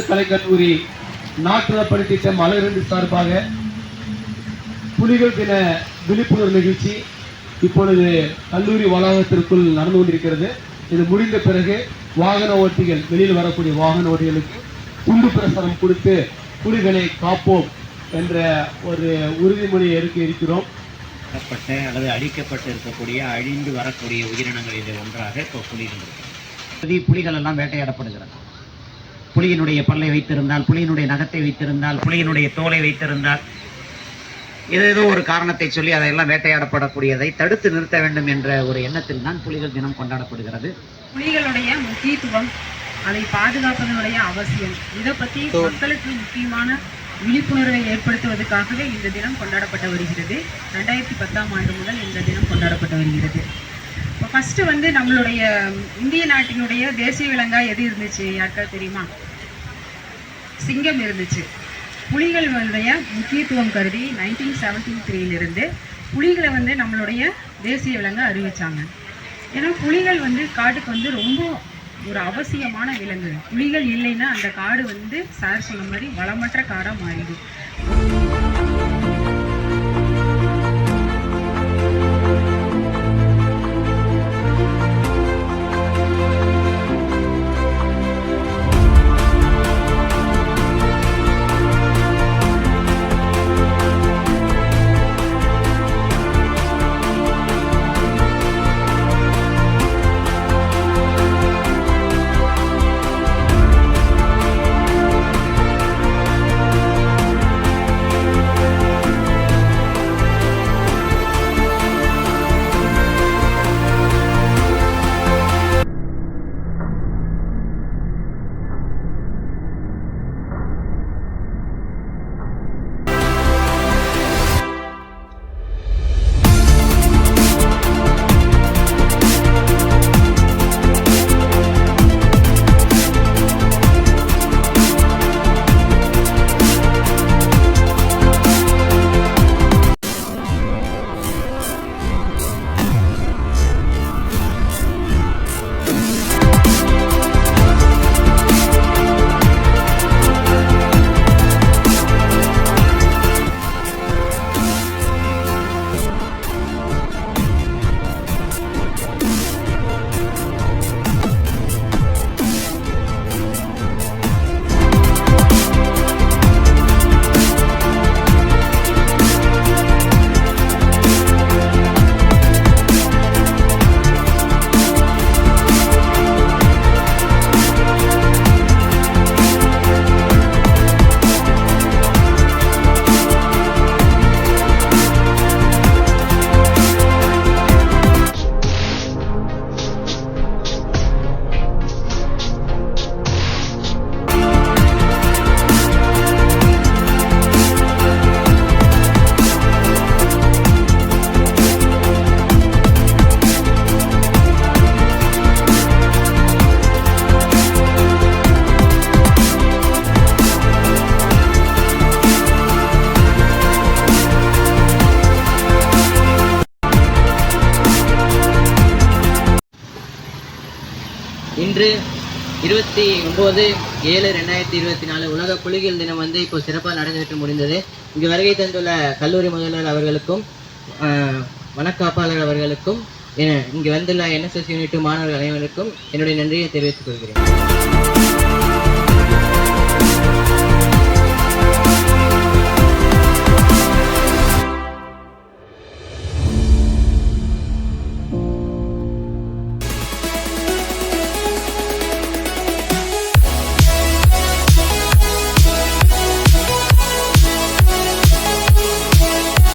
கலைக்கல்லூரி நாட்டுப்பணி திட்டம் அழகிரண்டு சார்பாக புலிகள் தின விழிப்புணர்வு நிகழ்ச்சி இப்பொழுது கல்லூரி வளாகத்திற்குள் நடந்து கொண்டிருக்கிறது. இது முடிந்த பிறகு வாகன ஓட்டிகள், வெளியில் வரக்கூடிய வாகன ஓட்டிகளுக்கு துண்டு பிரசாரம் கொடுத்து புலிகளை காப்போம் என்ற ஒரு உறுதிமொழி எடுக்க இருக்கிறோம். அல்லது அழிக்கப்பட்டு இருக்கக்கூடிய, அழிந்து வரக்கூடிய உயிரினங்கள் இது ஒன்றாக இப்போ புலிகள் இருக்கு. புலிகள் எல்லாம் வேட்டையாடப்படுகிறது. புலியினுடைய பல்லை வைத்திருந்தால், புலியினுடைய நகத்தை வைத்திருந்தால், புலியினுடைய தோலை வைத்திருந்தால், ஏதோ ஒரு காரணத்தை சொல்லி அதையெல்லாம் வேட்டையாடப்படக்கூடியதை தடுத்து நிறுத்த வேண்டும் என்ற ஒரு எண்ணத்தில் தான் புலிகள் தினம் கொண்டாடப்படுகிறது. புலிகளுடைய முக்கியத்துவம், அதை பாதுகாப்பதனுடைய அவசியம், இதை பற்றி மக்களுக்கு முக்கியமான விழிப்புணர்வை ஏற்படுத்துவதற்காகவே இந்த தினம் கொண்டாடப்பட்டு வருகிறது. 2010ஆம் ஆண்டு முதல் இந்த தினம் கொண்டாடப்பட்டு வருகிறது. இப்போ ஃபஸ்ட்டு நம்மளுடைய இந்திய நாட்டினுடைய தேசிய விலங்காக எது இருந்துச்சு யாருக்காவது தெரியுமா? சிங்கம் இருந்துச்சு. புலிகளுடைய முக்கியத்துவம் கருதி 1973 புலிகளை நம்மளுடைய தேசிய விலங்கை அறிவிச்சாங்க. ஏன்னா புலிகள் காட்டுக்கு ரொம்ப ஒரு அவசியமான விலங்கு. புலிகள் இல்லைன்னா அந்த காடு சார் சொன்ன மாதிரி வளமற்ற காடாக மாறிடும். இன்று 29/7/2024 உலக புலிகள் தினம் இப்போ சிறப்பாக நடைபெற்று முடிந்தது. இங்கு வருகை தந்துள்ள கல்லூரி முதல்வர் அவர்களுக்கும் வனக்காப்பாளர் அவர்களுக்கும் இங்கு வந்துள்ள NSS யூனிட் மாணவர்கள் அனைவருக்கும் என்னுடைய நன்றியை தெரிவித்துக் கொள்கிறேன்.